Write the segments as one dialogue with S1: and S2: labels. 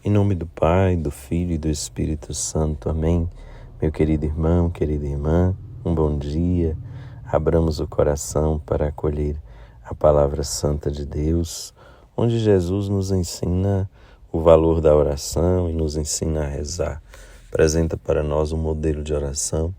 S1: Em nome do Pai, do Filho e do Espírito Santo. Amém. Meu querido irmão, querida irmã, um bom dia. Abramos o coração para acolher a palavra santa de Deus, onde Jesus nos ensina o valor da oração e nos ensina a rezar. Apresenta para nós um modelo de oração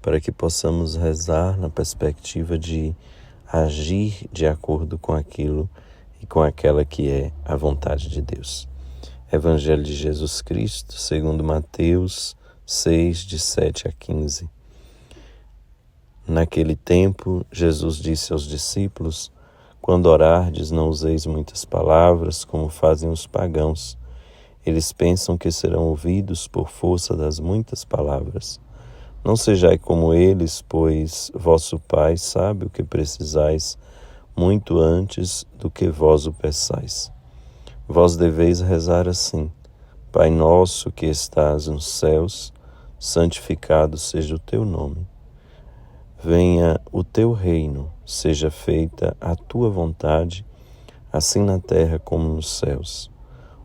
S1: para que possamos rezar na perspectiva de agir de acordo com aquilo e com aquela que é a vontade de Deus. Evangelho de Jesus Cristo, segundo Mateus 6, de 7 a 15. Naquele tempo, Jesus disse aos discípulos: quando orardes, não useis muitas palavras, como fazem os pagãos. Eles pensam que serão ouvidos por força das muitas palavras. Não sejai como eles, pois vosso Pai sabe o que precisais muito antes do que vós o peçais. Vós deveis rezar assim: Pai nosso que estás nos céus, santificado seja o teu nome. Venha o teu reino, seja feita a tua vontade, assim na terra como nos céus.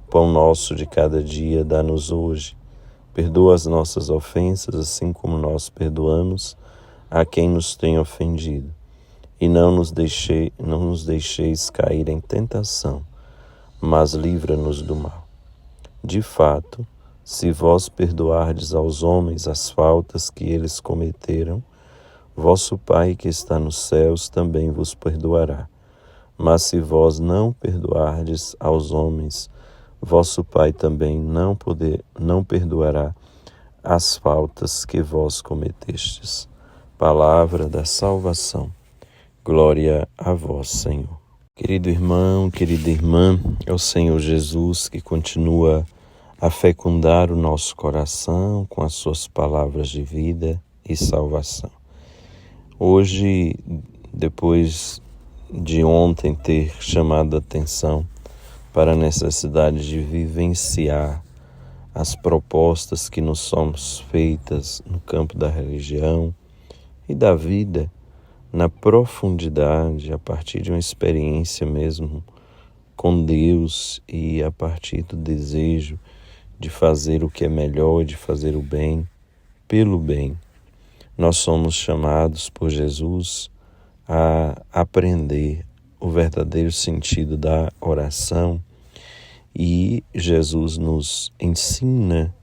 S1: O pão nosso de cada dia dá-nos hoje. Perdoa as nossas ofensas, assim como nós perdoamos a quem nos tem ofendido. E não nos deixeis cair em tentação, mas livra-nos do mal. De fato, se vós perdoardes aos homens as faltas que eles cometeram, vosso Pai que está nos céus também vos perdoará. Mas se vós não perdoardes aos homens, vosso Pai também não perdoará as faltas que vós cometestes. Palavra da salvação. Glória a vós, Senhor. Querido irmão, querida irmã, é o Senhor Jesus que continua a fecundar o nosso coração com as suas palavras de vida e salvação. Hoje, depois de ontem ter chamado a atenção para a necessidade de vivenciar as propostas que nos somos feitas no campo da religião e da vida, na profundidade, a partir de uma experiência mesmo com Deus e a partir do desejo de fazer o que é melhor, de fazer o bem pelo bem. Nós somos chamados por Jesus a aprender o verdadeiro sentido da oração e Jesus nos ensina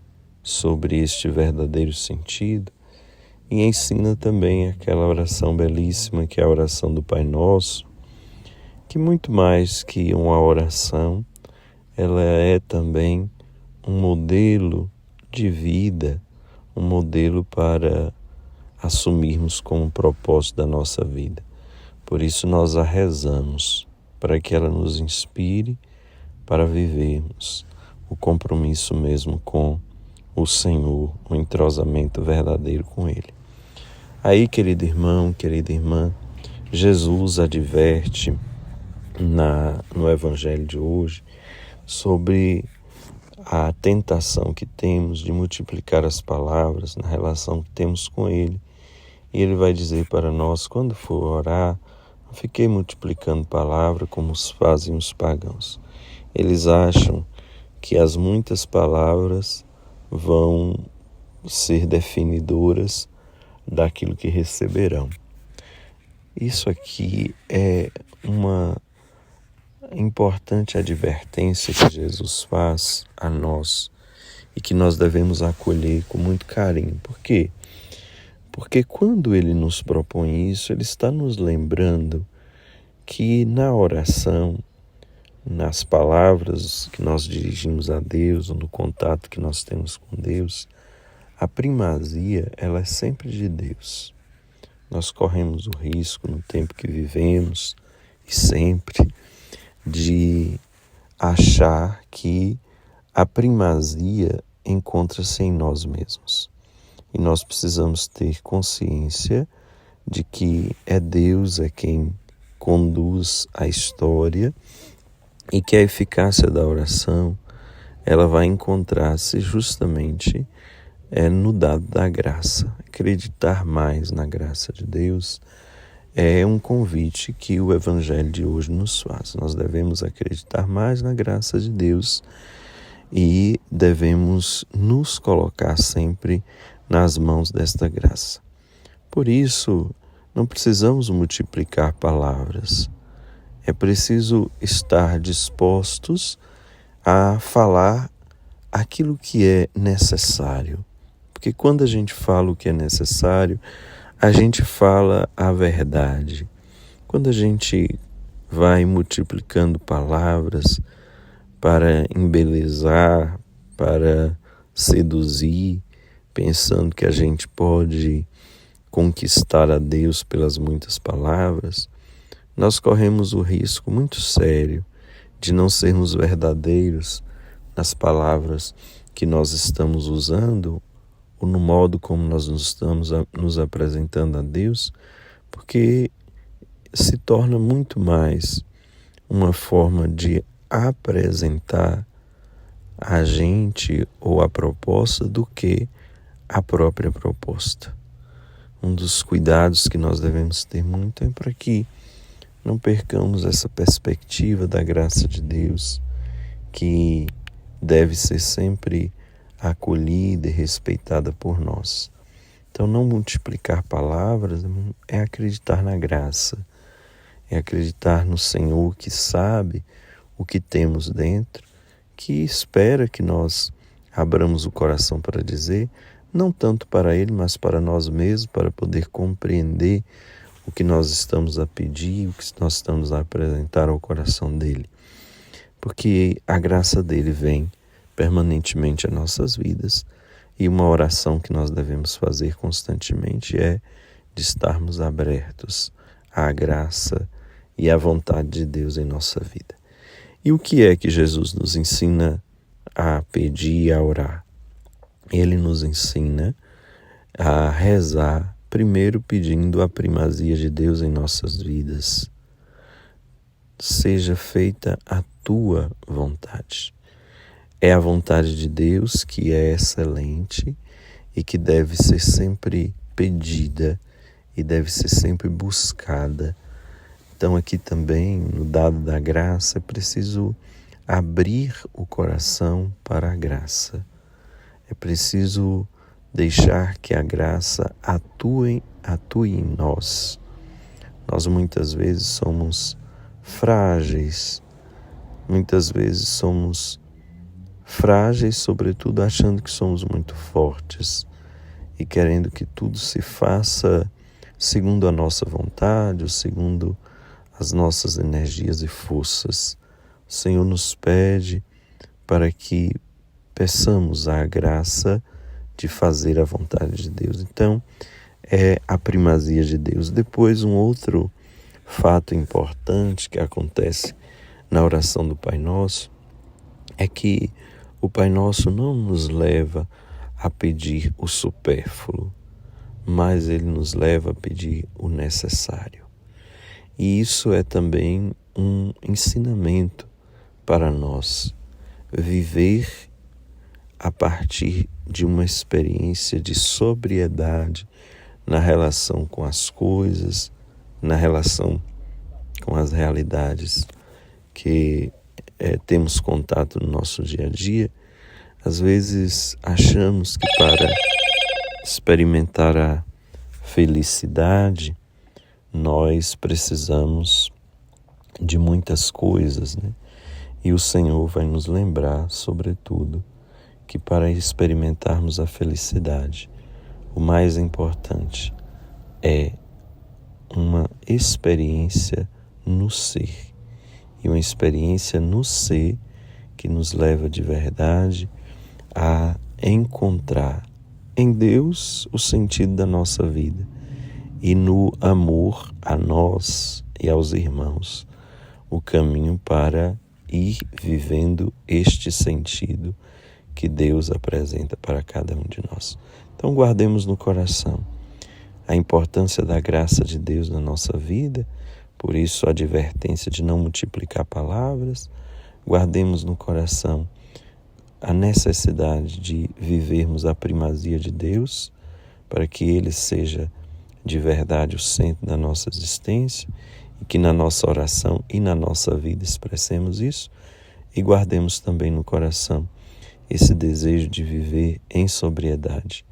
S1: sobre este verdadeiro sentido e ensina também aquela oração belíssima que é a oração do Pai Nosso, que muito mais que uma oração, ela é também um modelo de vida, um modelo para assumirmos como propósito da nossa vida. Por isso nós a rezamos, para que ela nos inspire para vivermos o compromisso mesmo com o Senhor, o entrosamento verdadeiro com Ele. Aí, querido irmão, querida irmã, Jesus adverte no Evangelho de hoje sobre a tentação que temos de multiplicar as palavras na relação que temos com Ele. E Ele vai dizer para nós, quando for orar, não fiquei multiplicando palavras como fazem os pagãos. Eles acham que as muitas palavras vão ser definidoras daquilo que receberão. Isso aqui é uma importante advertência que Jesus faz a nós e que nós devemos acolher com muito carinho. Por quê? Porque quando Ele nos propõe isso, Ele está nos lembrando que na oração, nas palavras que nós dirigimos a Deus, ou no contato que nós temos com Deus, a primazia, ela é sempre de Deus. Nós corremos o risco no tempo que vivemos e sempre de achar que a primazia encontra-se em nós mesmos. E nós precisamos ter consciência de que é Deus quem conduz a história e que a eficácia da oração ela vai encontrar-se justamente no dado da graça. Acreditar mais na graça de Deus é um convite que o Evangelho de hoje nos faz. Nós devemos acreditar mais na graça de Deus e devemos nos colocar sempre nas mãos desta graça. Por isso, não precisamos multiplicar palavras. É preciso estar dispostos a falar aquilo que é necessário. Porque quando a gente fala o que é necessário, a gente fala a verdade. Quando a gente vai multiplicando palavras para embelezar, para seduzir, pensando que a gente pode conquistar a Deus pelas muitas palavras, nós corremos o risco muito sério de não sermos verdadeiros nas palavras que nós estamos usando ou no modo como nós estamos nos apresentando a Deus, porque se torna muito mais uma forma de apresentar a gente ou a proposta do que a própria proposta. Um dos cuidados que nós devemos ter muito é para que não percamos essa perspectiva da graça de Deus, que deve ser sempre acolhida e respeitada por nós. Então, não multiplicar palavras é acreditar na graça, é acreditar no Senhor que sabe o que temos dentro, que espera que nós abramos o coração para dizer, não tanto para Ele, mas para nós mesmos, para poder compreender o que nós estamos a pedir, o que nós estamos a apresentar ao coração dEle. Porque a graça dEle vem permanentemente a nossas vidas e uma oração que nós devemos fazer constantemente é de estarmos abertos à graça e à vontade de Deus em nossa vida. E o que é que Jesus nos ensina a pedir e a orar? Ele nos ensina a rezar, primeiro pedindo a primazia de Deus em nossas vidas. Seja feita a tua vontade. É a vontade de Deus que é excelente e que deve ser sempre pedida e deve ser sempre buscada. Então aqui também, no dado da graça, é preciso abrir o coração para a graça. É preciso deixar que a graça atue em nós. Nós muitas vezes somos frágeis, sobretudo achando que somos muito fortes e querendo que tudo se faça segundo a nossa vontade, ou segundo as nossas energias e forças. O Senhor nos pede para que peçamos a graça de fazer a vontade de Deus. Então, é a primazia de Deus. Depois, um outro fato importante que acontece na oração do Pai Nosso é que o Pai Nosso não nos leva a pedir o supérfluo, mas Ele nos leva a pedir o necessário. E isso é também um ensinamento para nós, viver a partir de uma experiência de sobriedade na relação com as coisas, na relação com as realidades que temos contato no nosso dia a dia. Às vezes achamos que para experimentar a felicidade nós precisamos de muitas coisas, né? E o Senhor vai nos lembrar, sobretudo, que para experimentarmos a felicidade, o mais importante é uma experiência no ser. E uma experiência no ser que nos leva de verdade a encontrar em Deus o sentido da nossa vida e no amor a nós e aos irmãos o caminho para ir vivendo este sentido que Deus apresenta para cada um de nós. Então guardemos no coração a importância da graça de Deus na nossa vida, por isso a advertência de não multiplicar palavras. Guardemos no coração a necessidade de vivermos a primazia de Deus, para que Ele seja de verdade o centro da nossa existência e que na nossa oração e na nossa vida expressemos isso. E guardemos também no coração esse desejo de viver em sobriedade.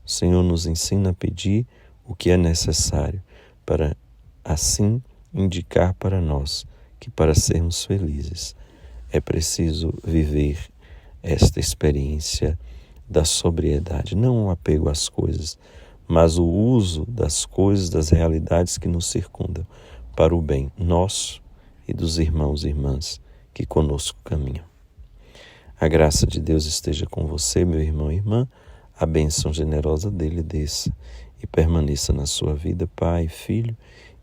S1: O Senhor nos ensina a pedir o que é necessário para assim indicar para nós que para sermos felizes é preciso viver esta experiência da sobriedade, não o apego às coisas, mas o uso das coisas, das realidades que nos circundam para o bem nosso e dos irmãos e irmãs que conosco caminham. A graça de Deus esteja com você, meu irmão e irmã, a bênção generosa dele desça e permaneça na sua vida, Pai, Filho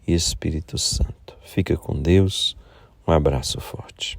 S1: e Espírito Santo. Fica com Deus, um abraço forte.